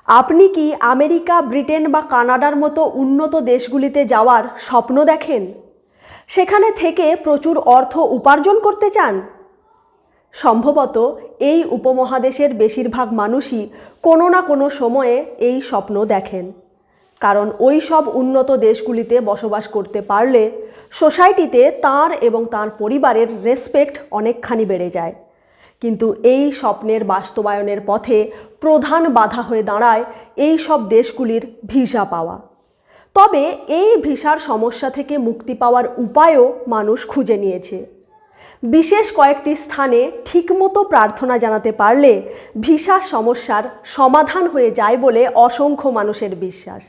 আপনি কি America, Britain বা কানাডার মতো উন্নত দেশগুলিতে যাওয়ার স্বপ্ন দেখেন? সেখানে থেকে প্রচুর অর্থ উপার্জন করতে চান? সম্ভবত এই উপমহাদেশের বেশিরভাগ মানুষই কোনো না কোনো সময়ে এই স্বপ্ন দেখেন। কারণ ওই সব উন্নত দেশগুলিতে বসবাস করতে পারলে সোসাইটিতে তাঁর এবং তাঁর পরিবারের রেসপেক্ট অনেকখানি বেড়ে যায়। কিন্তু এই স্বপ্নের বাস্তবায়নের পথে প্রধান বাধা হয়ে দাঁড়ায় এই সব দেশগুলির ভিসা পাওয়া। তবে এই ভিসার সমস্যা থেকে মুক্তি পাওয়ার উপায়ও মানুষ খুঁজে নিয়েছে। বিশেষ কয়েকটি স্থানে ঠিকমতো প্রার্থনা জানাতে পারলে ভিসার সমস্যার সমাধান হয়ে যায় বলে অসংখ্য মানুষের বিশ্বাস।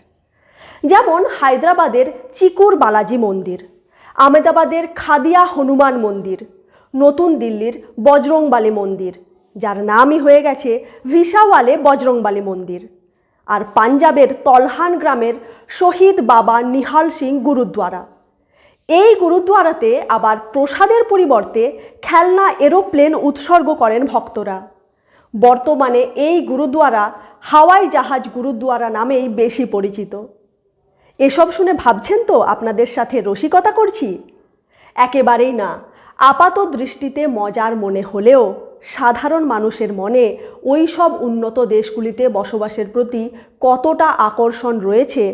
যেমন হায়দ্রাবাদের চিকুর বালাজি মন্দির, আহমেদাবাদের খাদিয়া হনুমান মন্দির, নতুন দিল্লির বজরংবালী মন্দির, যার নামই হয়ে গেছে ভিসাওয়ালে বজরংবালী মন্দির, আর পাঞ্জাবের তলহান গ্রামের শহীদ বাবা নিহাল সিং গুরুদ্বারা। এই গুরুদ্বারাতে আবার প্রসাদের পরিবর্তে খেলনা এরোপ্লেন উৎসর্গ করেন ভক্তরা। বর্তমানে এই গুরুদ্বারা হাওয়াই জাহাজ গুরুদ্বারা নামেই বেশি পরিচিত। এসব শুনে ভাবছেন তো আপনাদের সাথে রসিকতা করছি? একেবারেই না। আপাত দৃষ্টিতে মজার মনে হলেও সাধারণ মানুষের মনে ওই সব উন্নত দেশগুলিতে বসবাসের প্রতি কতটা আকর্ষণ রয়েছে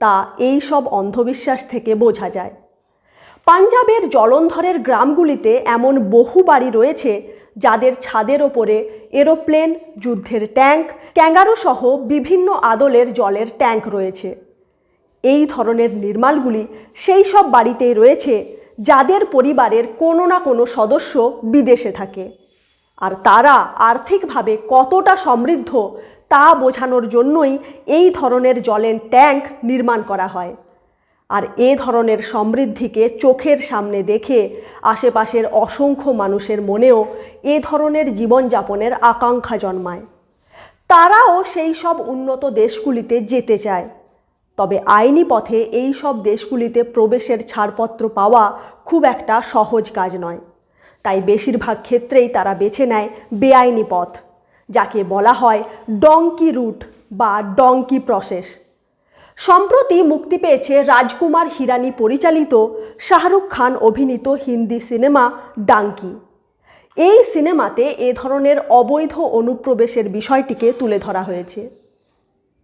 তা এই সব অন্ধবিশ্বাস থেকে বোঝা যায়। পাঞ্জাবের জলন্ধরের গ্রামগুলিতে এমন বহু বাড়ি রয়েছে যাদের ছাদের ওপরে এরোপ্লেন, যুদ্ধের ট্যাঙ্ক, ক্যাঙ্গারু সহ বিভিন্ন আদলের জলের ট্যাঙ্ক রয়েছে। এই ধরনের নির্মাণগুলি সেই সব বাড়িতেই রয়েছে যাদের পরিবারের কোনো না কোনো সদস্য বিদেশে থাকে, আর তারা আর্থিকভাবে কতটা সমৃদ্ধ তা বোঝানোর জন্যই এই ধরনের জলের ট্যাঙ্ক নির্মাণ করা হয়। আর এ ধরনের সমৃদ্ধিকে চোখের সামনে দেখে আশেপাশের অসংখ্য মানুষের মনেও এ ধরনের জীবনযাপনের আকাঙ্ক্ষা জন্মায়। তারাও সেই সব উন্নত দেশগুলিতে যেতে চায়। তবে আইনি পথে এই সব দেশগুলিতে প্রবেশের ছাড়পত্র পাওয়া খুব একটা সহজ কাজ নয়। তাই বেশিরভাগ ক্ষেত্রেই তারা বেছে নেয় বেআইনি পথ, যাকে বলা হয় ডঙ্কি রুট বা ডঙ্কি প্রসেস। সম্প্রতি মুক্তি পেয়েছে রাজকুমার হিরানি পরিচালিত, শাহরুখ খান অভিনীত হিন্দি সিনেমা ডাঙ্কি। এই সিনেমাতে এ ধরনের অবৈধ অনুপ্রবেশের বিষয়টিকে তুলে ধরা হয়েছে।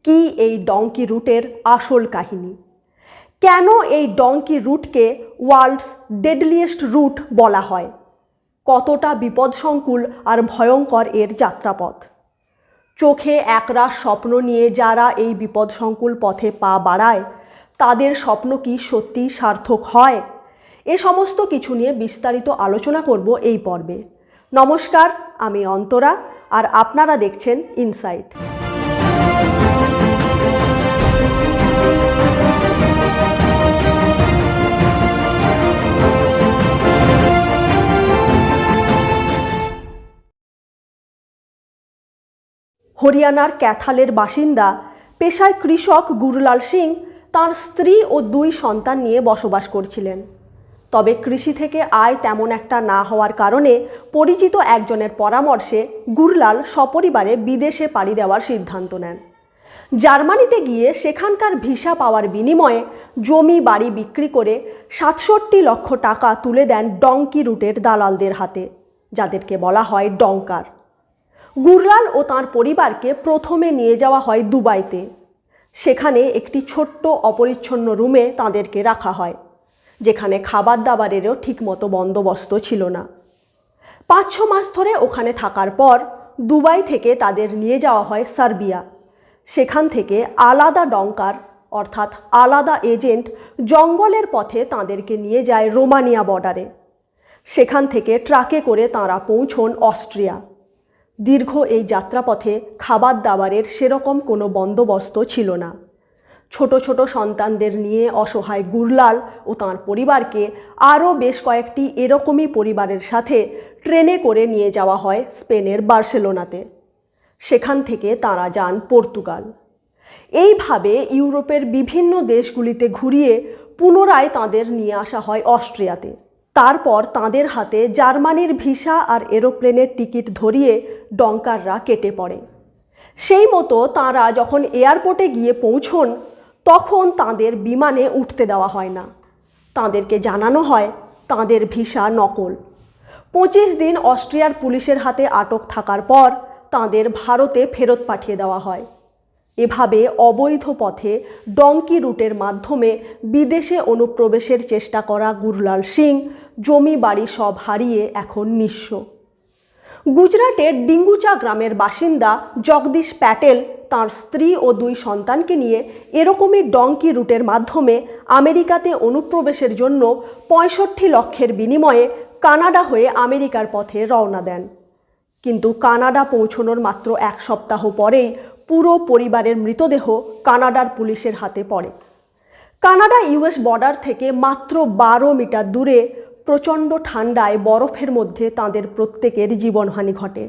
কি এই ডঙ্কি রুটের আসল কাহিনী? কেন এই ডঙ্কি রুটকে ওয়ার্ল্ডস ডেডলিয়েস্ট রুট বলা হয়? কতটা বিপদসংকুল আর ভয়ঙ্কর এর যাত্রাপথ? চোখে একরাশ স্বপ্ন নিয়ে যারা এই বিপদসংকুল পথে পা বাড়ায় তাদের স্বপ্ন কি সত্যিই সার্থক হয়? এ সমস্ত কিছু নিয়ে বিস্তারিত আলোচনা করব এই পর্বে। নমস্কার, আমি অন্তরা, আর আপনারা দেখছেন ইনসাইট। হরিয়ানার ক্যাথালের বাসিন্দা, পেশায় কৃষক গুরলাল সিং তাঁর স্ত্রী ও 2 সন্তান নিয়ে বসবাস করছিলেন। তবে কৃষি থেকে আয় তেমন একটা না হওয়ার কারণে পরিচিত একজনের পরামর্শে গুরলাল সপরিবারে বিদেশে পাড়ি দেওয়ার সিদ্ধান্ত নেন। জার্মানিতে গিয়ে সেখানকার ভিসা পাওয়ার বিনিময়ে জমি বাড়ি বিক্রি করে 67 লক্ষ টাকা তুলে দেন ডঙ্কি রুটের দালালদের হাতে, যাদেরকে বলা হয় ডঙ্কার। গুরলাল ও তাঁর পরিবারকে প্রথমে নিয়ে যাওয়া হয় দুবাইতে। সেখানে একটি ছোট্ট অপরিচ্ছন্ন রুমে তাঁদেরকে রাখা হয়, যেখানে খাবার দাবারেরও ঠিকমতো বন্দোবস্ত ছিল না। 5-6 মাস ধরে ওখানে থাকার পর দুবাই থেকে তাদের নিয়ে যাওয়া হয় সার্বিয়া। সেখান থেকে আলাদা ডঙ্কার অর্থাৎ আলাদা এজেন্ট জঙ্গলের পথে তাঁদেরকে নিয়ে যায় রোমানিয়া বর্ডারে। সেখান থেকে ট্রাকে করে তাঁরা পৌঁছন অস্ট্রিয়া। দীর্ঘ এই যাত্রাপথে খাবার দাবারের সেরকম কোনো বন্দোবস্ত ছিল না। ছোট ছোট সন্তানদের নিয়ে অসহায় গুরলাল ও তাঁর পরিবারকে আরও বেশ কয়েকটি এরকমই পরিবারের সাথে ট্রেনে করে নিয়ে যাওয়া হয় স্পেনের বার্সেলোনাতে। সেখান থেকে তাঁরা যান পর্তুগাল। এইভাবে ইউরোপের বিভিন্ন দেশগুলিতে ঘুরিয়ে পুনরায় তাঁদের নিয়ে আসা হয় অস্ট্রিয়াতে। তারপর তাঁদের হাতে জার্মানির ভিসা আর এরোপ্লেনের টিকিট ধরিয়ে ডঙ্কাররা কেটে পড়ে। সেই মতো তাঁরা যখন এয়ারপোর্টে গিয়ে পৌঁছন তখন তাঁদের বিমানে উঠতে দেওয়া হয় না। তাঁদেরকে জানানো হয় তাঁদের ভিসা নকল। 25 দিন অস্ট্রিয়ার পুলিশের হাতে আটক থাকার পর তাঁদের ভারতে ফেরত পাঠিয়ে দেওয়া হয়। এভাবে অবৈধ পথে ডঙ্কি রুটের মাধ্যমে বিদেশে অনুপ্রবেশের চেষ্টা করা গুরলাল সিং জমি বাড়ি সব হারিয়ে এখন নিঃস্ব। গুজরাটের ডিঙ্গুচা গ্রামের বাসিন্দা জগদীশ প্যাটেল তাঁর স্ত্রী ও 2 সন্তানকে নিয়ে এরকমই ডঙ্কি রুটের মাধ্যমে আমেরিকাতে অনুপ্রবেশের জন্য 65 লক্ষের বিনিময়ে কানাডা হয়ে আমেরিকার পথে রওনা দেন। কিন্তু কানাডা পৌঁছানোর মাত্র 1 সপ্তাহ পরেই পুরো পরিবারের মৃতদেহ কানাডার পুলিশের হাতে পড়ে। কানাডা ইউএস বর্ডার থেকে মাত্র 12 মিটার দূরে প্রচণ্ড ঠান্ডায় বরফের মধ্যে তাঁদের প্রত্যেকের জীবনহানি ঘটে।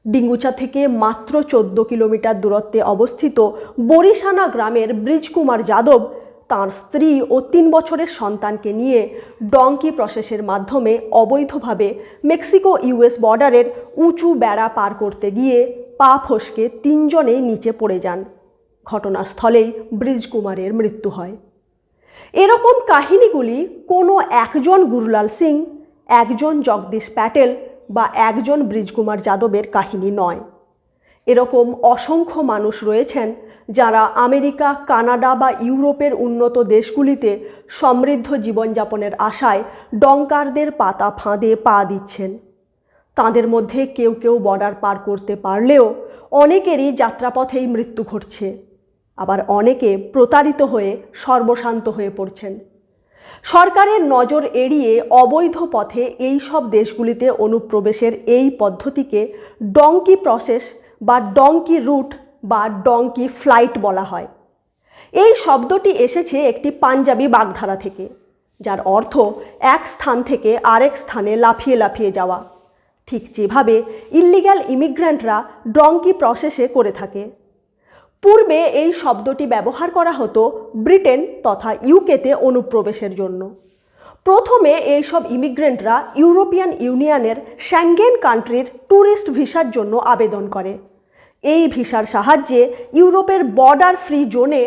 ডিঙ্গুচা থেকে মাত্র 14 কিলোমিটার দূরত্বে অবস্থিত বরিশানা গ্রামের ব্রিজকুমার যাদব তাঁর স্ত্রী ও 3 বছরের সন্তানকে নিয়ে ডঙ্কি প্রসেসের মাধ্যমে অবৈধভাবে মেক্সিকো ইউএস বর্ডারের উঁচু বেড়া পার করতে গিয়ে পা ফসকে 3 জনে নিচে পড়ে যান। ঘটনাস্থলেই ব্রিজকুমারের মৃত্যু হয়। এরকম কাহিনীগুলি কোনো একজন গুরলাল সিং, একজন জগদীশ প্যাটেল বা একজন ব্রিজকুমার যাদবের কাহিনী নয়। এরকম অসংখ্য মানুষ রয়েছেন যারা আমেরিকা, কানাডা বা ইউরোপের উন্নত দেশগুলিতে সমৃদ্ধ জীবনযাপনের আশায় ডঙ্কারদের পাতা ফাঁদে পা দিচ্ছেন। তাদের মধ্যে কেউ কেউ বর্ডার পার করতে পারলেও অনেকেরই যাত্রাপথেই মৃত্যু ঘটছে। আবার অনেকে প্রতারিত হয়ে সর্বশান্ত হয়ে পড়ছেন। সরকারের নজর এড়িয়ে অবৈধ পথে এই সব দেশগুলিতে অনুপ্রবেশের এই পদ্ধতিকে ডঙ্কি প্রসেস বা ডঙ্কি রুট বা ডঙ্কি ফ্লাইট বলা হয়। এই শব্দটি এসেছে একটি পাঞ্জাবি বাগধারা থেকে, যার অর্থ এক স্থান থেকে আরেক স্থানে লাফিয়ে লাফিয়ে যাওয়া, ঠিক যেভাবে ইল্লিগ্যাল ইমিগ্র্যান্টরা ডঙ্কি প্রসেসে করে থাকে। পূর্বে এই শব্দটি ব্যবহার করা হতো ব্রিটেন তথা ইউকেতে অনুপ্রবেশের জন্য। প্রথমে এইসব ইমিগ্রেন্টরা ইউরোপিয়ান ইউনিয়নের শ্যাঙ্গেন কান্ট্রির ট্যুরিস্ট ভিসার জন্য আবেদন করে। এই ভিসার সাহায্যে ইউরোপের বর্ডার ফ্রি জোনে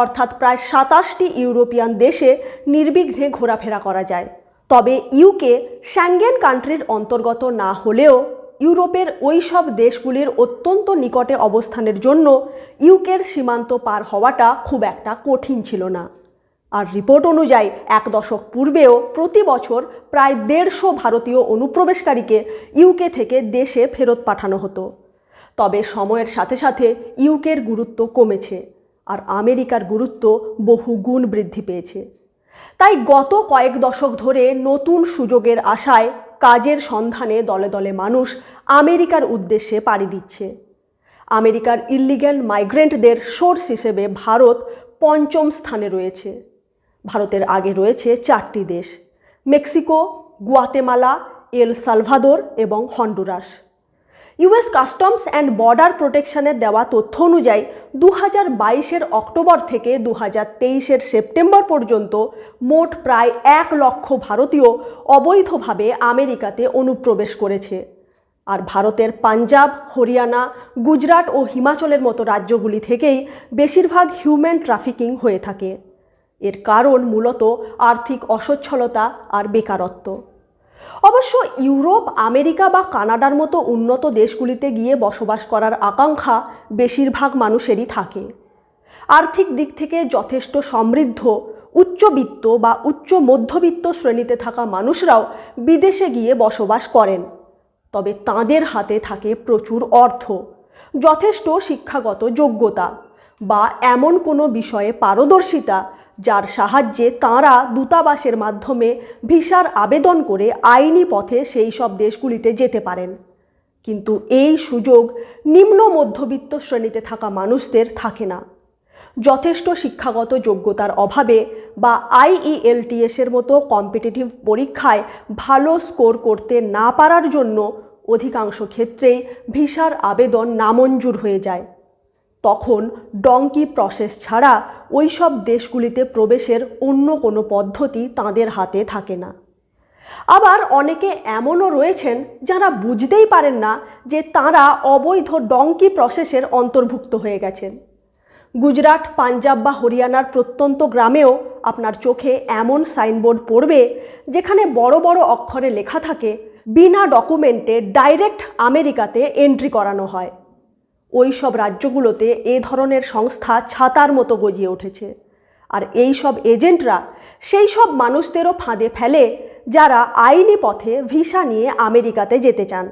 অর্থাৎ প্রায় 27টি ইউরোপিয়ান দেশে নির্বিঘ্নে ঘোরাফেরা করা যায়। তবে ইউকে শ্যাঙ্গেন কান্ট্রির অন্তর্গত না হলেও ইউরোপের ওই সব দেশগুলির অত্যন্ত নিকটে অবস্থানের জন্য ইউকের সীমান্ত পার হওয়াটা খুব একটা কঠিন ছিল না। আর রিপোর্ট অনুযায়ী 1 দশক পূর্বেও প্রতি বছর প্রায় 150 ভারতীয় অনুপ্রবেশকারীকে ইউকে থেকে দেশে ফেরত পাঠানো হতো। তবে সময়ের সাথে সাথে ইউকের গুরুত্ব কমেছে আর আমেরিকার গুরুত্ব বহু গুণ বৃদ্ধি পেয়েছে। তাই গত কয়েক দশক ধরে নতুন সুযোগের আশায় কাজের সন্ধানে দলে দলে মানুষ আমেরিকার উদ্দেশ্যে পাড়ি দিচ্ছে। আমেরিকার ইল্লিগ্যাল মাইগ্রেন্টদের সোর্স হিসেবে ভারত 5ম স্থানে রয়েছে। ভারতের আগে রয়েছে 4টি দেশ: মেক্সিকো, গুয়াতেমালা, এল সালভাদোর এবং Honduras. US customs and border প্রোটেকশনের দেওয়া তথ্য অনুযায়ী 2022-এর অক্টোবর থেকে 2023-এর সেপ্টেম্বর পর্যন্ত মোট প্রায় 1 লক্ষ ভারতীয় অবৈধভাবে আমেরিকাতে অনুপ্রবেশ করেছে। আর ভারতের পাঞ্জাব, হরিয়ানা, গুজরাট ও হিমাচলের মতো রাজ্যগুলি থেকেই বেশিরভাগ হিউম্যান ট্রাফিকিং হয়ে থাকে। এর কারণ মূলত আর্থিক অসচ্ছলতা আর বেকারত্ব। অবশ্য ইউরোপ, আমেরিকা বা কানাডার মতো উন্নত দেশগুলিতে গিয়ে বসবাস করার আকাঙ্ক্ষা বেশিরভাগ মানুষেরই থাকে। আর্থিক দিক থেকে যথেষ্ট সমৃদ্ধ, উচ্চবিত্ত বা উচ্চ মধ্যবিত্ত শ্রেণীতে থাকা মানুষরাও বিদেশে গিয়ে বসবাস করেন। তবে তাঁদের হাতে থাকে প্রচুর অর্থ, যথেষ্ট শিক্ষাগত যোগ্যতা বা এমন কোনো বিষয়ে পারদর্শিতা যার সাহায্যে তাঁরা দূতাবাসের মাধ্যমে ভিসার আবেদন করে আইনি পথে সেই সব দেশগুলিতে যেতে পারেন। কিন্তু এই সুযোগ নিম্ন মধ্যবিত্ত শ্রেণীতে থাকা মানুষদের থাকে না। যথেষ্ট শিক্ষাগত যোগ্যতার অভাবে বা IELTS-এর মতো কম্পিটিটিভ পরীক্ষায় ভালো স্কোর করতে না পারার জন্য অধিকাংশ ক্ষেত্রেই ভিসার আবেদন নামঞ্জুর হয়ে যায়। তখন ডঙ্কি প্রসেস ছাড়া ওই সব দেশগুলিতে প্রবেশের অন্য কোনো পদ্ধতি তাঁদের হাতে থাকে না। আবার অনেকে এমনও রয়েছেন যারা বুঝতেই পারেন না যে তারা অবৈধ ডঙ্কি প্রসেসের অন্তর্ভুক্ত হয়ে গেছেন। গুজরাট, পাঞ্জাব বা হরিয়ানার প্রত্যন্ত গ্রামেও আপনার চোখে এমন সাইনবোর্ড পড়বে যেখানে বড় বড় অক্ষরে লেখা থাকে, বিনা ডকুমেন্টে ডাইরেক্ট আমেরিকাতে এন্ট্রি করানো হয়। ওই সব রাজ্যগুলোতে এ ধরনের সংস্থা ছাতার মতো গজিয়ে উঠেছে। আর এই সব এজেন্টরা সেই সব মানুষদেরও ফাঁদে ফেলে যারা আইনি পথে ভিসা নিয়ে আমেরিকাতে যেতে চান।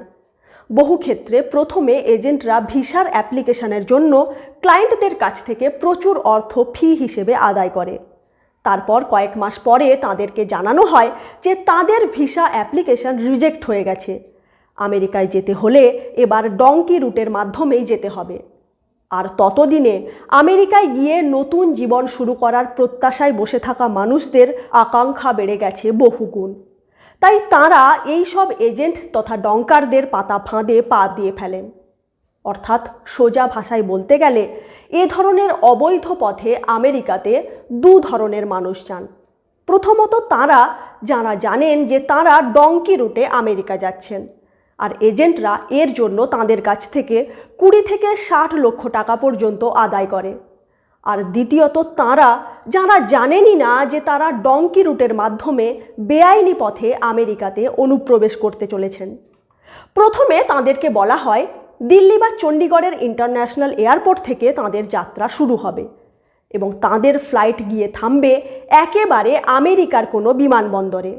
বহু ক্ষেত্রে প্রথমে এজেন্টরা ভিসার অ্যাপ্লিকেশনের জন্য ক্লায়েন্টদের কাছ থেকে প্রচুর অর্থ ফি হিসেবে আদায় করে। তারপর কয়েক মাস পরে তাদেরকে জানানো হয় যে তাদের ভিসা অ্যাপ্লিকেশন রিজেক্ট হয়ে গেছে, আমেরিকায় যেতে হলে এবার ডঙ্কি রুটের মাধ্যমেই যেতে হবে। আর ততদিনে আমেরিকায় গিয়ে নতুন জীবন শুরু করার প্রত্যাশায় বসে থাকা মানুষদের আকাঙ্ক্ষা বেড়ে গেছে বহুগুণ। তাই তাঁরা এই সব এজেন্ট তথা ডঙ্কারদের পাতা ফাঁদে পা দিয়ে ফেলেন। অর্থাৎ সোজা ভাষায় বলতে গেলে এ ধরনের অবৈধ পথে আমেরিকাতে দু ধরনের মানুষ যান। প্রথমত তাঁরা যারা জানেন যে তাঁরা ডঙ্কি রুটে আমেরিকা যাচ্ছেন, আর এজেন্টরা এর জন্য তাঁদের কাছ থেকে 20 থেকে 60 লক্ষ টাকা পর্যন্ত আদায় করে। আর দ্বিতীয়ত তাঁরা যারা জানেনই না যে তারা ডঙ্কি রুটের মাধ্যমে বেআইনি পথে আমেরিকাতে অনুপ্রবেশ করতে চলেছেন। প্রথমে তাঁদেরকে বলা হয় দিল্লি বা চণ্ডীগড়ের ইন্টারন্যাশনাল এয়ারপোর্ট থেকে তাঁদের যাত্রা শুরু হবে এবং তাঁদের ফ্লাইট গিয়ে থামবে একেবারে আমেরিকার কোনো বিমানবন্দরে।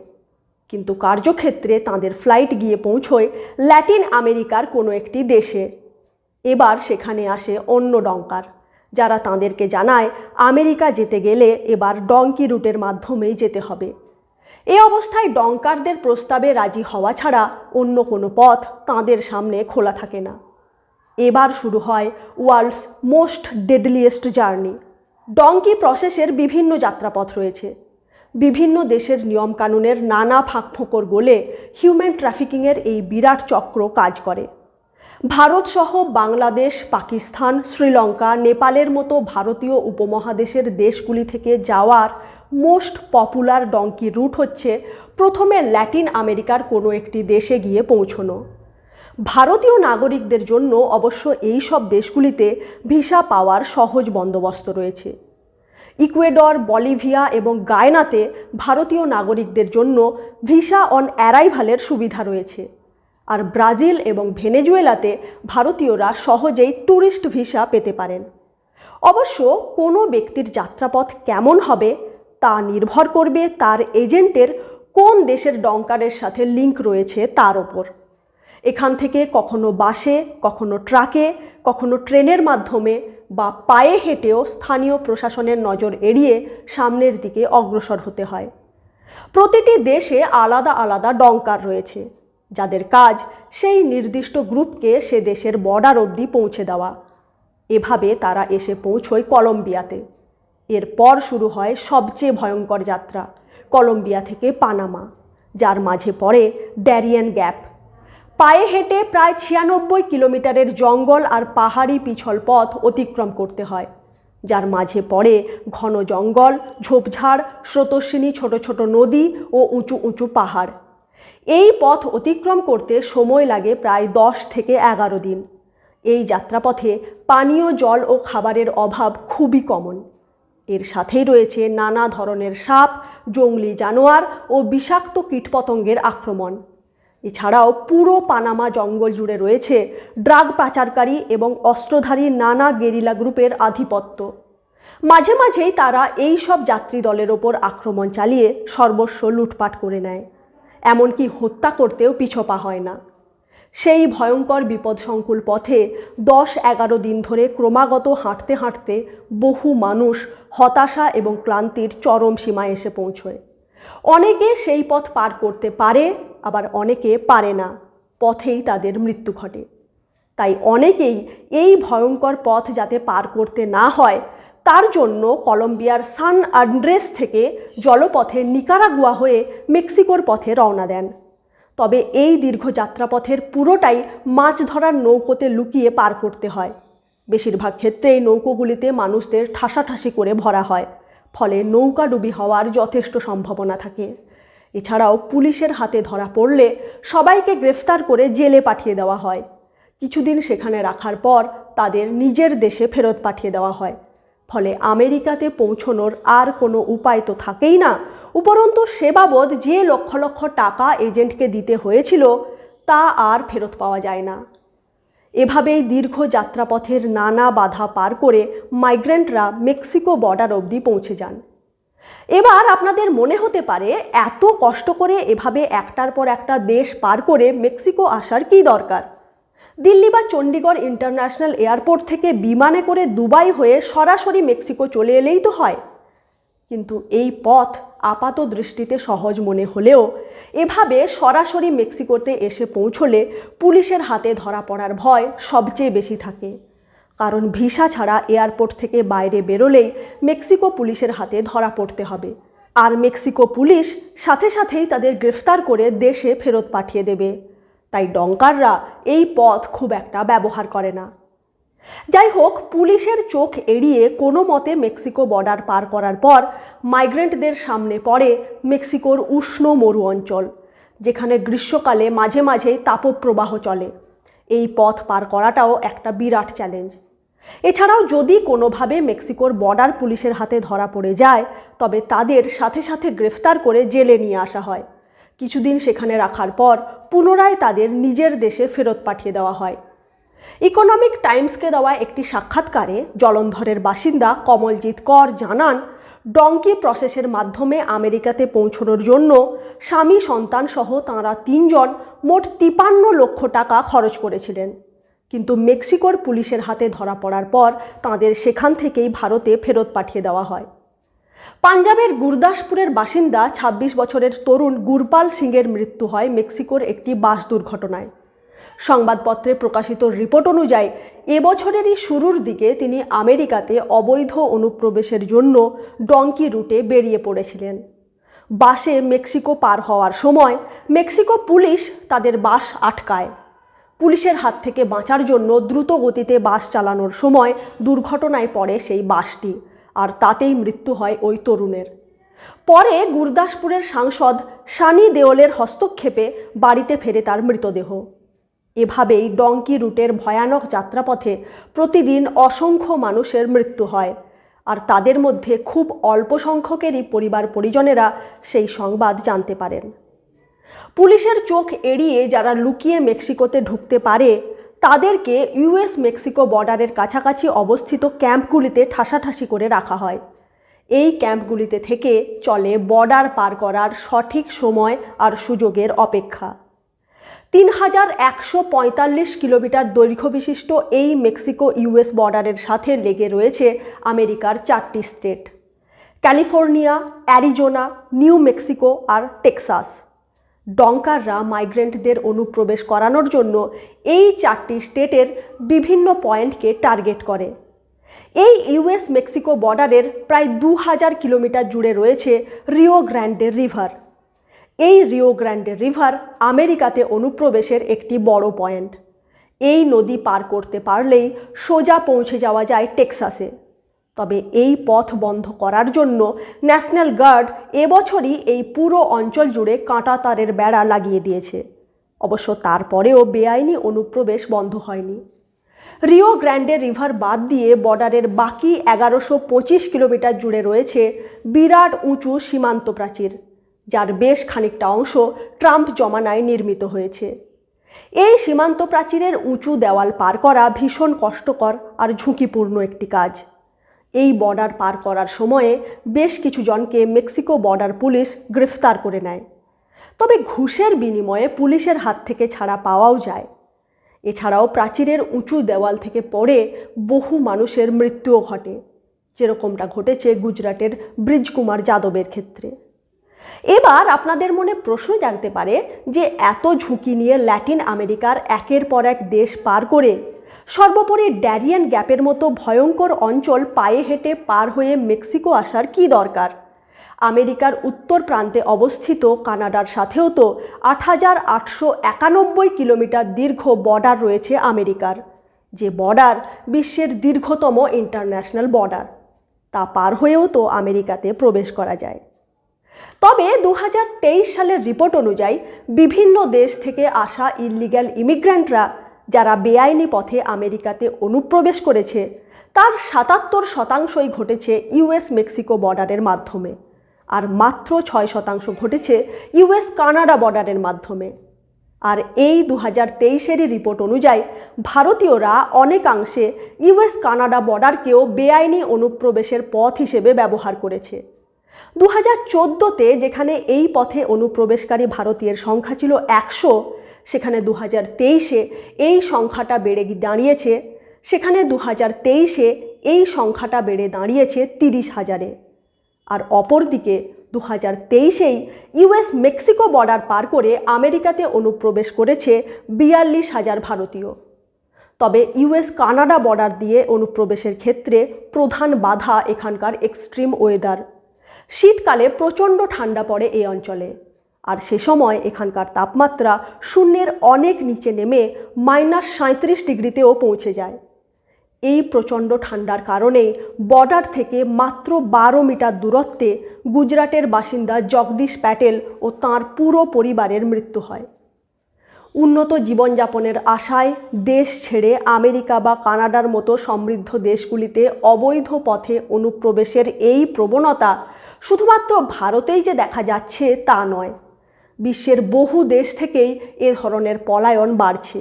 কিন্তু কার্যক্ষেত্রে তাঁদের ফ্লাইট গিয়ে পৌঁছয় ল্যাটিন আমেরিকার কোনো একটি দেশে। এবার সেখানে আসে অন্য ডঙ্কার, যারা তাঁদেরকে জানায় আমেরিকা যেতে গেলে এবার ডঙ্কি রুটের মাধ্যমেই যেতে হবে। এ অবস্থায় ডঙ্কারদের প্রস্তাবে রাজি হওয়া ছাড়া অন্য কোনো পথ তাঁদের সামনে খোলা থাকে না। এবার শুরু হয় world's most deadliest journey. Donkey প্রসেসের বিভিন্ন যাত্রাপথ রয়েছে। বিভিন্ন দেশের নিয়মকানুনের নানা ফাঁকফোকর গলে হিউম্যান ট্রাফিকিংয়ের এই বিরাট চক্র কাজ করে। ভারতসহ বাংলাদেশ, পাকিস্তান, শ্রীলঙ্কা, নেপালের মতো ভারতীয় উপমহাদেশের দেশগুলি থেকে যাওয়ার মোস্ট পপুলার ডঙ্কি রুট হচ্ছে প্রথমে ল্যাটিন আমেরিকার কোনো একটি দেশে গিয়ে পৌঁছনো। ভারতীয় নাগরিকদের জন্য অবশ্য এই সব দেশগুলিতে ভিসা পাওয়ার সহজ বন্দোবস্ত রয়েছে। ইকুয়েডর, বলিভিয়া এবং গায়নাতে ভারতীয় নাগরিকদের জন্য ভিসা অন অ্যারাইভালের সুবিধা রয়েছে। আর ব্রাজিল এবং ভেনেজুয়েলাতে ভারতীয়রা সহজেই ট্যুরিস্ট ভিসা পেতে পারেন। অবশ্য কোনো ব্যক্তির যাত্রাপথ কেমন হবে তা নির্ভর করবে তার এজেন্টের কোন দেশের ডঙ্কারের সাথে লিঙ্ক রয়েছে তার ওপর। এখান থেকে কখনো বাসে, কখনো ট্রাকে, কখনো ট্রেনের মাধ্যমে বা পায়ে হেঁটেও স্থানীয় প্রশাসনের নজর এড়িয়ে সামনের দিকে অগ্রসর হতে হয়। প্রতিটি দেশে আলাদা আলাদা ডঙ্কার রয়েছে, যাদের কাজ সেই নির্দিষ্ট গ্রুপকে সে দেশের বর্ডার অবধি পৌঁছে দেওয়া। এভাবে তারা এসে পৌঁছয় কলম্বিয়াতে। এরপর শুরু হয় সবচেয়ে ভয়ঙ্কর যাত্রা, কলম্বিয়া থেকে পানামা, যার মাঝে পড়ে ড্যারিয়েন গ্যাপ। পায়ে হেঁটে প্রায় 96 কিলোমিটারের জঙ্গল আর পাহাড়ি পিছল পথ অতিক্রম করতে হয়, যার মাঝে পড়ে ঘন জঙ্গল, ঝোপঝাড়, স্রোতস্বিনী ছোট ছোট নদী ও উঁচু উঁচু পাহাড়। এই পথ অতিক্রম করতে সময় লাগে প্রায় 10 থেকে 11 দিন। এই যাত্রাপথে পানীয় জল ও খাবারের অভাব খুবই কমন। এর সাথেই রয়েছে নানা ধরনের সাপ, জংলি জানোয়ার ও বিষাক্ত কীটপতঙ্গের আক্রমণ। এছাড়াও পুরো পানামা জঙ্গল জুড়ে রয়েছে ড্রাগ পাচারকারী এবং অস্ত্রধারী নানা গেরিলা গ্রুপের আধিপত্য। মাঝে মাঝেই তারা এই সব যাত্রী দলের ওপর আক্রমণ চালিয়ে সর্বস্ব লুটপাট করে নেয়, এমনকি হত্যা করতেও পিছপা হয় না। সেই ভয়ঙ্কর বিপদসংকুল পথে 10-11 দিন ধরে ক্রমাগত হাঁটতে হাঁটতে বহু মানুষ হতাশা এবং ক্লান্তির চরম সীমায় এসে পৌঁছয়। অনেকে সেই পথ পার করতে পারে, আবার অনেকে পারে না, পথেই তাদের মৃত্যু ঘটে। তাই অনেকেই এই ভয়ঙ্কর পথ যাতে পার করতে না হয় তার জন্য কলম্বিয়ার সান আন্দ্রেস থেকে জলপথে নিকারাগুয়া হয়ে মেক্সিকোর পথে রওনা দেন। তবে এই দীর্ঘ যাত্রাপথের পুরোটাই মাছ ধরার নৌকোতে লুকিয়ে পার করতে হয়। বেশিরভাগ ক্ষেত্রেই নৌকোগুলিতে মানুষদের ঠাসাঠাসি করে ভরা হয়, ফলে নৌকাডুবি হওয়ার যথেষ্ট সম্ভাবনা থাকে। এছাড়াও পুলিশের হাতে ধরা পড়লে সবাইকে গ্রেফতার করে জেলে পাঠিয়ে দেওয়া হয়। কিছুদিন সেখানে রাখার পর তাদের নিজের দেশে ফেরত পাঠিয়ে দেওয়া হয়। ফলে আমেরিকাতে পৌঁছনোর আর কোনো উপায় তো থাকেই না, উপরন্তু সে বাবদ যে লক্ষ লক্ষ টাকা এজেন্টকে দিতে হয়েছিল তা আর ফেরত পাওয়া যায় না। এভাবেই দীর্ঘ যাত্রাপথের নানা বাধা পার করে মাইগ্রেন্টরা মেক্সিকো বর্ডার অবধি পৌঁছে যান। এবার আপনাদের মনে হতে পারে, এত কষ্ট করে এভাবে একটার পর একটা দেশ পার করে মেক্সিকো আসার কী দরকার? দিল্লি বা চণ্ডীগড় ইন্টারন্যাশনাল এয়ারপোর্ট থেকে বিমানে করে দুবাই হয়ে সরাসরি মেক্সিকো চলে এলেই তো হয়। কিন্তু এই পথ আপাত দৃষ্টিতে সহজ মনে হলেও এভাবে সরাসরি মেক্সিকোতে এসে পৌঁছলে পুলিশের হাতে ধরা পড়ার ভয় সবচেয়ে বেশি থাকে। কারণ ভিসা ছাড়া এয়ারপোর্ট থেকে বাইরে বেরোলেই মেক্সিকো পুলিশের হাতে ধরা পড়তে হবে, আর মেক্সিকো পুলিশ সাথে সাথেই তাদের গ্রেফতার করে দেশে ফেরত পাঠিয়ে দেবে। তাই ডঙ্কাররা এই পথ খুব একটা ব্যবহার করে না। যাই হোক, পুলিশের চোখ এড়িয়ে কোনো মতে মেক্সিকো বর্ডার পার করার পর মাইগ্রেন্টদের সামনে পড়ে মেক্সিকোর উষ্ণ মরু অঞ্চল, যেখানে গ্রীষ্মকালে মাঝে মাঝেই তাপপ্রবাহ চলে। এই পথ পার করাটাও একটা বিরাট চ্যালেঞ্জ। এছাড়াও যদি কোনোভাবে মেক্সিকোর বর্ডার পুলিশের হাতে ধরা পড়ে যায়, তবে তাদের সাথে সাথে গ্রেফতার করে জেলে নিয়ে আসা হয়। কিছুদিন সেখানে রাখার পর পুনরায় তাদের নিজের দেশে ফেরত পাঠিয়ে দেওয়া হয়। ইকোনমিক টাইমসকে দেওয়া একটি সাক্ষাৎকারে জলন্ধরের বাসিন্দা কমলজিৎ কর জানান, ডঙ্কি প্রসেসের মাধ্যমে আমেরিকাতে পৌঁছানোর জন্য স্বামী সন্তান সহ তাঁরা 3 জন মোট 53 লক্ষ টাকা খরচ করেছিলেন। কিন্তু মেক্সিকোর পুলিশের হাতে ধরা পড়ার পর তাঁদের সেখান থেকেই ভারতে ফেরত পাঠিয়ে দেওয়া হয়। পাঞ্জাবের গুরদাসপুরের বাসিন্দা 26 বছরের তরুণ গুরপাল সিংয়ের মৃত্যু হয় মেক্সিকোর একটি বাস দুর্ঘটনায়। সংবাদপত্রে প্রকাশিত রিপোর্ট অনুযায়ী এবছরেরই শুরুর দিকে তিনি আমেরিকাতে অবৈধ অনুপ্রবেশের জন্য ডঙ্কি রুটে বেরিয়ে পড়েছিলেন। বাসে মেক্সিকো পার হওয়ার সময় মেক্সিকো পুলিশ তাদের বাস আটকায়। পুলিশের হাত থেকে বাঁচার জন্য দ্রুত গতিতে বাস চালানোর সময় দুর্ঘটনায় পড়ে সেই বাসটি, আর তাতেই মৃত্যু হয় ওই তরুণের। পরে গুরদাসপুরের সাংসদ সানি দেওলের হস্তক্ষেপে বাড়িতে ফেরে তার মৃতদেহ। এভাবেই ডঙ্কি রুটের ভয়ানক যাত্রাপথে প্রতিদিন অসংখ্য মানুষের মৃত্যু হয়, আর তাদের মধ্যে খুব অল্প সংখ্যকেরই পরিবার পরিজনেরা সেই সংবাদ জানতে পারেন। পুলিশের চোখ এড়িয়ে যারা লুকিয়ে মেক্সিকোতে ঢুকতে পারে তাদেরকে ইউএস মেক্সিকো বর্ডারের কাছাকাছি অবস্থিত ক্যাম্পগুলিতে ঠাসাঠাসি করে রাখা হয়। এই ক্যাম্পগুলিতে থেকে চলে বর্ডার পার করার সঠিক সময় আর সুযোগের অপেক্ষা। 3145 কিলোমিটার দৈর্ঘ্য বিশিষ্ট এই মেক্সিকো ইউএস বর্ডারের সাথে লেগে রয়েছে আমেরিকার 4টি state: California, Arizona, New Mexico আর টেক্সাস। ডঙ্কাররা মাইগ্রেন্টদের অনুপ্রবেশ করানোর জন্য এই 4টি স্টেটের বিভিন্ন পয়েন্টকে টার্গেট করে। এই ইউএস মেক্সিকো বর্ডারের প্রায় 2000 কিলোমিটার জুড়ে রয়েছে রিও গ্র্যান্ডে রিভার। এই রিও গ্র্যান্ডে রিভার আমেরিকাতে অনুপ্রবেশের একটি বড় পয়েন্ট। এই নদী পার করতে পারলেই সোজা পৌঁছে যাওয়া যায় টেক্সাসে। তবে এই পথ বন্ধ করার জন্য ন্যাশনাল গার্ড এবছরই এই পুরো অঞ্চল জুড়ে কাঁটা তারের বেড়া লাগিয়ে দিয়েছে। অবশ্য তারপরেও বেআইনি অনুপ্রবেশ বন্ধ হয়নি। রিও গ্র্যান্ডে রিভার বাদ দিয়ে বর্ডারের বাকি 1125 কিলোমিটার জুড়ে রয়েছে বিরাট উঁচু সীমান্ত প্রাচীর, যার বেশ খানিকটা অংশ ট্রাম্প জমানায় নির্মিত হয়েছে। এই সীমান্ত প্রাচীরের উঁচু দেওয়াল পার করা ভীষণ কষ্টকর আর ঝুঁকিপূর্ণ একটি কাজ। এই বর্ডার পার করার সময়ে বেশ কিছু জনকে মেক্সিকো বর্ডার পুলিশ গ্রেফতার করে নেয়। তবে ঘুষের বিনিময়ে পুলিশের হাত থেকে ছাড়া পাওয়াও যায়। এছাড়াও প্রাচীরের উঁচু দেওয়াল থেকে পড়ে বহু মানুষের মৃত্যুও ঘটে, যেরকমটা ঘটেছে গুজরাটের ব্রিজকুমার যাদবের ক্ষেত্রে। এবার আপনাদের মনে প্রশ্ন জাগতে পারে যে এত ঝুঁকি নিয়ে ল্যাটিন আমেরিকার একের পর এক দেশ পার করে সর্বোপরি ড্যারিয়েন গ্যাপের মতো ভয়ঙ্কর অঞ্চল পায়ে হেঁটে পার হয়ে মেক্সিকো আসার কী দরকার? আমেরিকার উত্তর প্রান্তে অবস্থিত কানাডার সাথেও তো 8891 কিলোমিটার দীর্ঘ বর্ডার রয়েছে আমেরিকার, যে বর্ডার বিশ্বের দীর্ঘতম ইন্টারন্যাশনাল বর্ডার। তা পার হয়েও তো আমেরিকাতে প্রবেশ করা যায়। তবে 2023 সালের রিপোর্ট অনুযায়ী বিভিন্ন দেশ থেকে আসা ইলিগ্যাল ইমিগ্র্যান্টরা যারা বেআইনি পথে আমেরিকাতে অনুপ্রবেশ করেছে তার 77% ঘটেছে ইউএস মেক্সিকো বর্ডারের মাধ্যমে, আর মাত্র 6% ঘটেছে ইউএস কানাডা বর্ডারের মাধ্যমে। আর এই 2023-এরই রিপোর্ট অনুযায়ী ভারতীয়রা অনেকাংশে ইউএস কানাডা বর্ডারকেও বেআইনি অনুপ্রবেশের পথ হিসেবে ব্যবহার করেছে। 2014-তে যেখানে এই পথে অনুপ্রবেশকারী ভারতীয়ের সংখ্যা ছিল 100, সেখানে 2023-এ এই সংখ্যাটা বেড়ে দাঁড়িয়েছে সেখানে 2023-এ এই সংখ্যাটা বেড়ে দাঁড়িয়েছে 30,000-এ। আর অপরদিকে 2023-এই ইউএস মেক্সিকো বর্ডার পার করে আমেরিকাতে অনুপ্রবেশ করেছে 42,000 ভারতীয়। তবে ইউএস কানাডা বর্ডার দিয়ে অনুপ্রবেশের ক্ষেত্রে প্রধান বাধা এখানকার এক্সট্রিম ওয়েদার। শীতকালে প্রচণ্ড ঠান্ডা পড়ে এই অঞ্চলে, আর সে সময় এখানকার তাপমাত্রা শূন্যের অনেক নিচে নেমে -37 ডিগ্রিতেও পৌঁছে যায়। এই প্রচণ্ড ঠান্ডার কারণেই বর্ডার থেকে মাত্র 12 মিটার দূরত্বে গুজরাটের বাসিন্দা জগদীশ প্যাটেল ও তাঁর পুরো পরিবারের মৃত্যু হয়। উন্নত জীবনযাপনের আশায় দেশ ছেড়ে আমেরিকা বা কানাডার মতো সমৃদ্ধ দেশগুলিতে অবৈধ পথে অনুপ্রবেশের এই প্রবণতা শুধুমাত্র ভারতেই যে দেখা যাচ্ছে তা নয়, বিশ্বের বহু দেশ থেকেই এ ধরনের পলায়ন বাড়ছে।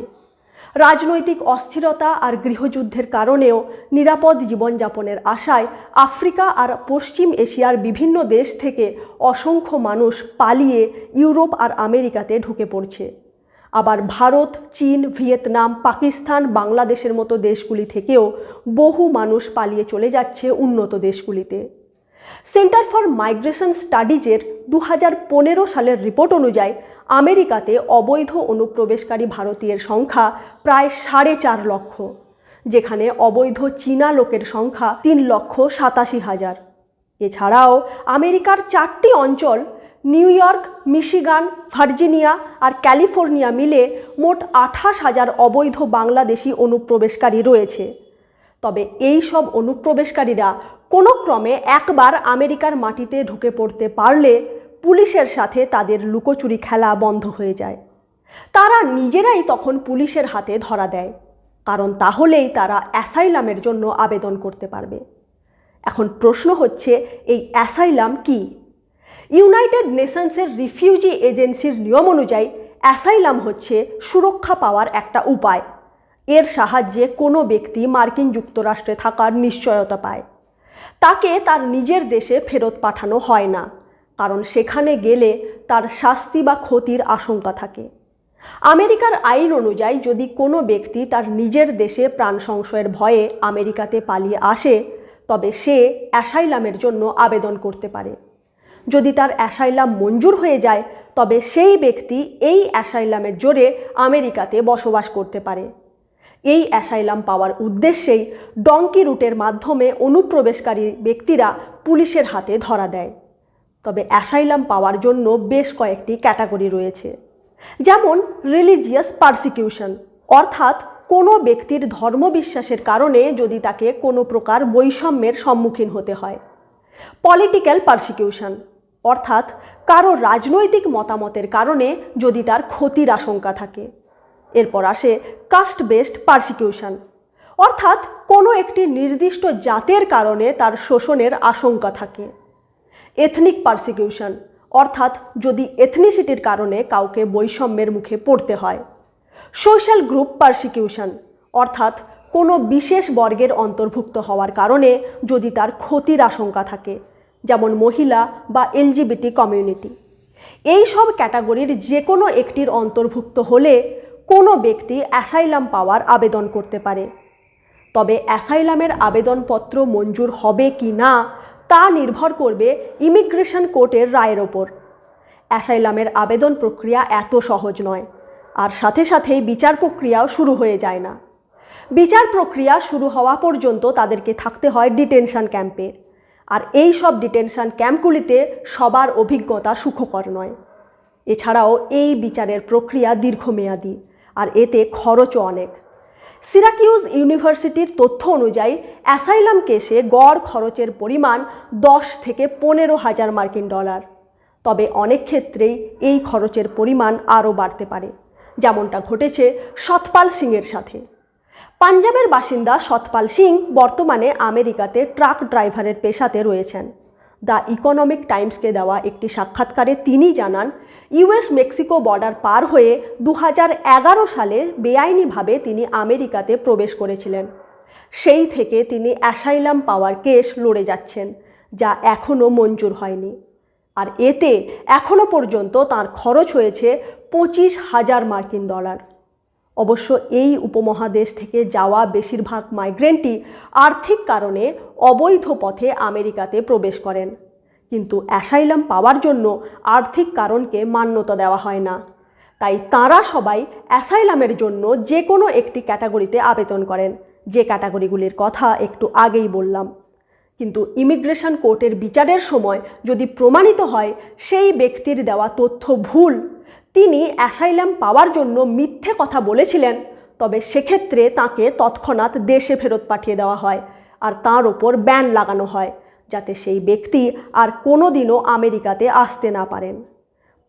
রাজনৈতিক অস্থিরতা আর গৃহযুদ্ধের কারণেও নিরাপদ জীবনযাপনের আশায় আফ্রিকা আর পশ্চিম এশিয়ার বিভিন্ন দেশ থেকে অসংখ্য মানুষ পালিয়ে ইউরোপ আর আমেরিকাতে ঢুকে পড়ছে। আবার ভারত, চীন, ভিয়েতনাম, পাকিস্তান, বাংলাদেশের মতো দেশগুলি থেকেও বহু মানুষ পালিয়ে চলে যাচ্ছে উন্নত দেশগুলিতে। সেন্টার ফর মাইগ্রেশন স্টাডিজের 2015 সালের রিপোর্ট অনুযায়ী আমেরিকাতে অবৈধ অনুপ্রবেশকারী ভারতীয়ের সংখ্যা প্রায় 4.5 লক্ষ, যেখানে অবৈধ চীনা লোকের সংখ্যা 3,87,000। এছাড়াও আমেরিকার 4টি অঞ্চল নিউ ইয়র্ক, মিশিগান, ভার্জিনিয়া আর ক্যালিফোর্নিয়া মিলে মোট 28,000 অবৈধ বাংলাদেশি অনুপ্রবেশকারী রয়েছে। তবে এই সব অনুপ্রবেশকারীরা কোনো ক্রমে একবার আমেরিকার মাটিতে ঢুকে পড়তে পারলে পুলিশের সাথে তাদের লুকোচুরি খেলা বন্ধ হয়ে যায়। তারা নিজেরাই তখন পুলিশের হাতে ধরা দেয়, কারণ তাহলেই তারা অ্যাসাইলামের জন্য আবেদন করতে পারবে। এখন প্রশ্ন হচ্ছে, এই অ্যাসাইলাম কি? ইউনাইটেড নেশনসের রিফিউজি এজেন্সির নিয়ম অনুযায়ী অ্যাসাইলাম হচ্ছে সুরক্ষা পাওয়ার একটা উপায়। এর সাহায্যে কোনো ব্যক্তি মার্কিন যুক্তরাষ্ট্রে থাকার নিশ্চয়তা পায়। তাকে তার নিজের দেশে ফেরত পাঠানো হয় না, কারণ সেখানে গেলে তার শাস্তি বা ক্ষতির আশঙ্কা থাকে। আমেরিকার আইন অনুযায়ী যদি কোনো ব্যক্তি তার নিজের দেশে প্রাণ সংশয়ের ভয়ে আমেরিকাতে পালিয়ে আসে, তবে সে অ্যাসাইলামের জন্য আবেদন করতে পারে। যদি তার অ্যাসাইলাম মঞ্জুর হয়ে যায়, তবে সেই ব্যক্তি এই অ্যাসাইলামের জোরে আমেরিকাতে বসবাস করতে পারে। এই অ্যাসাইলাম পাওয়ার উদ্দেশ্যেই ডঙ্কি রুটের মাধ্যমে অনুপ্রবেশকারী ব্যক্তিরা পুলিশের হাতে ধরা দেয়। তবে অ্যাসাইলাম পাওয়ার জন্য বেশ কয়েকটি ক্যাটাগরি রয়েছে, যেমন রিলিজিয়াস পারসিকিউশন, অর্থাৎ কোনো ব্যক্তির ধর্মবিশ্বাসের কারণে যদি তাকে কোনো প্রকার বৈষম্যের সম্মুখীন হতে হয়। পলিটিক্যাল পারসিকিউশন, অর্থাৎ কারো রাজনৈতিক মতামতের কারণে যদি তার ক্ষতির আশঙ্কা থাকে। এরপর আসে কাস্ট বেসড পারসিকিউশন, অর্থাৎ কোনো একটি নির্দিষ্ট জাতের কারণে তার শোষণের আশঙ্কা থাকে। এথনিক পারসিকিউশন, অর্থাৎ যদি এথনিসিটির কারণে কাউকে বৈষম্যের মুখে পড়তে হয়। সোশ্যাল গ্রুপ পারসিকিউশন, অর্থাৎ কোনো বিশেষ বর্গের অন্তর্ভুক্ত হওয়ার কারণে যদি তার ক্ষতির আশঙ্কা থাকে, যেমন মহিলা বা এলজিবিটি কমিউনিটি। এই সব ক্যাটাগরির যে কোনো একটির অন্তর্ভুক্ত হলে কোনো ব্যক্তি অ্যাসাইলাম পাওয়ার আবেদন করতে পারে। তবে অ্যাসাইলামের আবেদনপত্র মঞ্জুর হবে কি না তা নির্ভর করবে ইমিগ্রেশন কোর্টের রায়ের ওপর। অ্যাসাইলামের আবেদন প্রক্রিয়া এত সহজ নয়, আর সাথে সাথেই বিচার প্রক্রিয়াও শুরু হয়ে যায় না। বিচার প্রক্রিয়া শুরু হওয়া পর্যন্ত তাদেরকে থাকতে হয় ডিটেনশন ক্যাম্পে, আর এই সব ডিটেনশন ক্যাম্পগুলিতে সবার অভিজ্ঞতা সুখকর নয়। এছাড়াও এই বিচারের প্রক্রিয়া দীর্ঘমেয়াদী, আর এতে খরচও অনেক। সিরাকিউজ ইউনিভার্সিটির তথ্য অনুযায়ী অ্যাসাইলাম কেসে গড় খরচের পরিমাণ 10 থেকে 15,000 মার্কিন ডলার। তবে অনেক ক্ষেত্রেই এই খরচের পরিমাণ আরও বাড়তে পারে, যেমনটা ঘটেছে সতপাল সিংয়ের সাথে। পাঞ্জাবের বাসিন্দা সতপাল সিং বর্তমানে আমেরিকাতে ট্রাক ড্রাইভারের পেশাতে রয়েছেন। দ্য ইকোনমিক টাইমসকে দেওয়া একটি সাক্ষাৎকারে তিনি জানান, ইউএস মেক্সিকো বর্ডার পার হয়ে 2011 সালে বেআইনিভাবে তিনি আমেরিকাতে প্রবেশ করেছিলেন। সেই থেকে তিনি অ্যাসাইলাম পাওয়ার কেস লড়ে যাচ্ছেন, যা এখনও মঞ্জুর হয়নি। আর এতে এখনও পর্যন্ত তার খরচ হয়েছে $25,000। অবশ্য এই উপমহাদেশ থেকে যাওয়া বেশিরভাগ মাইগ্রেন্টই আর্থিক কারণে অবৈধ পথে আমেরিকাতে প্রবেশ করেন, কিন্তু অ্যাসাইলাম পাওয়ার জন্য আর্থিক কারণকে মান্যতা দেওয়া হয় না। তাই তাঁরা সবাই অ্যাসাইলামের জন্য যে কোনো একটি ক্যাটাগরিতে আবেদন করেন, যে ক্যাটাগরিগুলির কথা একটু আগেই বললাম। কিন্তু ইমিগ্রেশন কোর্টের বিচারের সময় যদি প্রমাণিত হয় সেই ব্যক্তির দেওয়া তথ্য ভুল, তিনি অ্যাসাইলাম পাওয়ার জন্য মিথ্যে কথা বলেছিলেন, তবে সেক্ষেত্রে তাকে তৎক্ষণাৎ দেশে ফেরত পাঠিয়ে দেওয়া হয় আর তার ওপর ব্যান লাগানো হয়, যাতে সেই ব্যক্তি আর কোনো দিনও আমেরিকাতে আসতে না পারেন।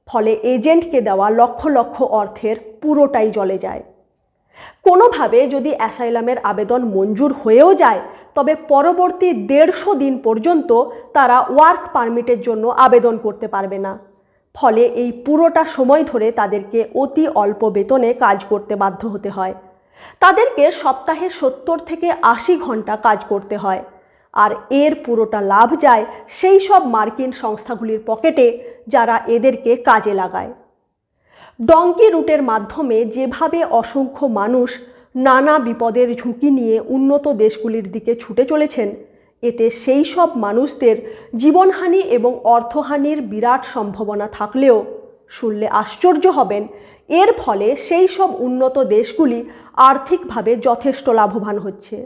ফলে এজেন্টকে দেওয়া লক্ষ লক্ষ অর্থের পুরোটাই জলে যায়। কোনোভাবে যদি অ্যাসাইলামের আবেদন মঞ্জুর হয়েও যায়, তবে পরবর্তী 150 দিন পর্যন্ত তারা ওয়ার্ক পারমিটের জন্য আবেদন করতে পারবে না। ফলে এই পুরোটা সময় ধরে তাদেরকে অতি অল্প বেতনে কাজ করতে বাধ্য হতে হয়। তাদেরকে সপ্তাহে 70 থেকে 80 ঘন্টা কাজ করতে হয়, আর এর পুরোটা লাভ যায় সেই সব মার্কিন সংস্থাগুলির পকেটে যারা এদেরকে কাজে লাগায়। ডঙ্কি রুটের মাধ্যমে যেভাবে অসংখ্য মানুষ নানা বিপদের ঝুঁকি নিয়ে উন্নত দেশগুলির দিকে ছুটে চলেছেন, এতে সেই সব মানুষদের জীবনহানি এবং অর্থহানির বিরাট সম্ভাবনা থাকলেও শুনলে আশ্চর্য হবেন, এর ফলে সেই সব উন্নত দেশগুলি আর্থিকভাবে যথেষ্ট লাভবান হচ্ছে।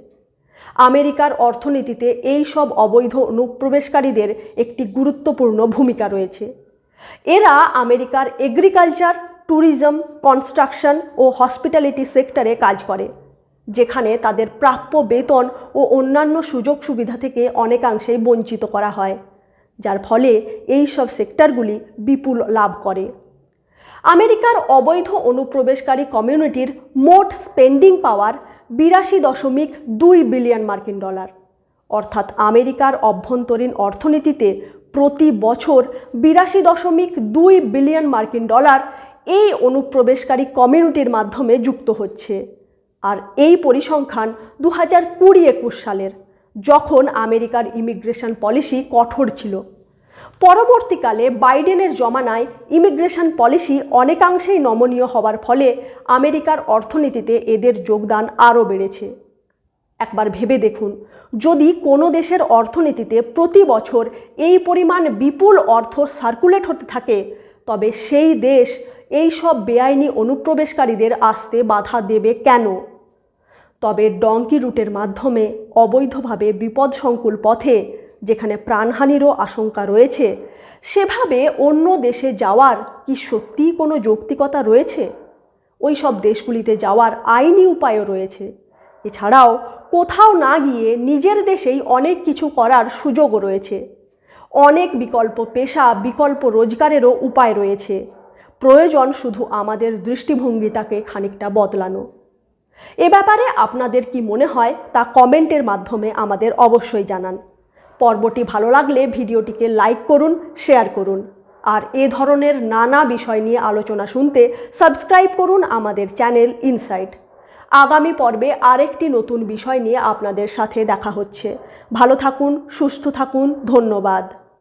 আমেরিকার অর্থনীতিতে এই সব অবৈধ অনুপ্রবেশকারীদের একটি গুরুত্বপূর্ণ ভূমিকা রয়েছে। এরা আমেরিকার এগ্রিকালচার, ট্যুরিজম, কনস্ট্রাকশন ও হসপিটালিটি সেক্টরে কাজ করে, যেখানে তাদের প্রাপ্য বেতন ও অন্যান্য সুযোগ সুবিধা থেকে অনেকাংশেই বঞ্চিত করা হয়, যার ফলে এই সব সেক্টরগুলি বিপুল লাভ করে। আমেরিকার অবৈধ অনুপ্রবেশকারী কমিউনিটির মোট স্পেন্ডিং পাওয়ার $82.2 বিলিয়ন মার্কিন ডলার, অর্থাৎ আমেরিকার অভ্যন্তরীণ অর্থনীতিতে প্রতি বছর $82.2 বিলিয়ন মার্কিন ডলার এই অনুপ্রবেশকারী কমিউনিটির মাধ্যমে যুক্ত হচ্ছে। আর এই পরিসংখ্যান 2020-21 সালের, যখন আমেরিকার ইমিগ্রেশন পলিসি কঠোর ছিল। পরবর্তীকালে বাইডেনের জমানায় ইমিগ্রেশন পলিসি অনেকাংশেই নমনীয় হওয়ার ফলে আমেরিকার অর্থনীতিতে এদের যোগদান আরও বেড়েছে। একবার ভেবে দেখুন, যদি কোনো দেশের অর্থনীতিতে প্রতি বছর এই পরিমাণ বিপুল অর্থ সার্কুলেট হতে থাকে, তবে সেই দেশ এই সব বেআইনি অনুপ্রবেশকারীদের আসতে বাধা দেবে কেন? তবে ডঙ্কি রুটের মাধ্যমে অবৈধভাবে বিপদসংকুল পথে, যেখানে প্রাণহানিরও আশঙ্কা রয়েছে, সেভাবে অন্য দেশে যাওয়ার কি সত্যিই কোনো যৌক্তিকতা রয়েছে? ওই সব দেশগুলিতে যাওয়ার আইনি উপায়ও রয়েছে। এছাড়াও কোথাও না গিয়ে নিজের দেশেই অনেক কিছু করার সুযোগও রয়েছে। অনেক বিকল্প পেশা, বিকল্প রোজগারেরও উপায় রয়েছে। প্রয়োজন শুধু আমাদের দৃষ্টিভঙ্গিটাকে খানিকটা বদলানো। এ ব্যাপারে আপনাদের কি মনে হয় তা কমেন্টের মাধ্যমে আমাদের অবশ্যই জানান। পর্বটি ভালো লাগলে ভিডিওটিকে লাইক করুন, শেয়ার করুন, আর এ ধরনের নানা বিষয় নিয়ে আলোচনা শুনতে সাবস্ক্রাইব করুন আমাদের চ্যানেল ইনসাইট। আগামী পর্বে আরেকটি নতুন বিষয় নিয়ে আপনাদের সাথে দেখা হচ্ছে। ভালো থাকুন, সুস্থ থাকুন, ধন্যবাদ।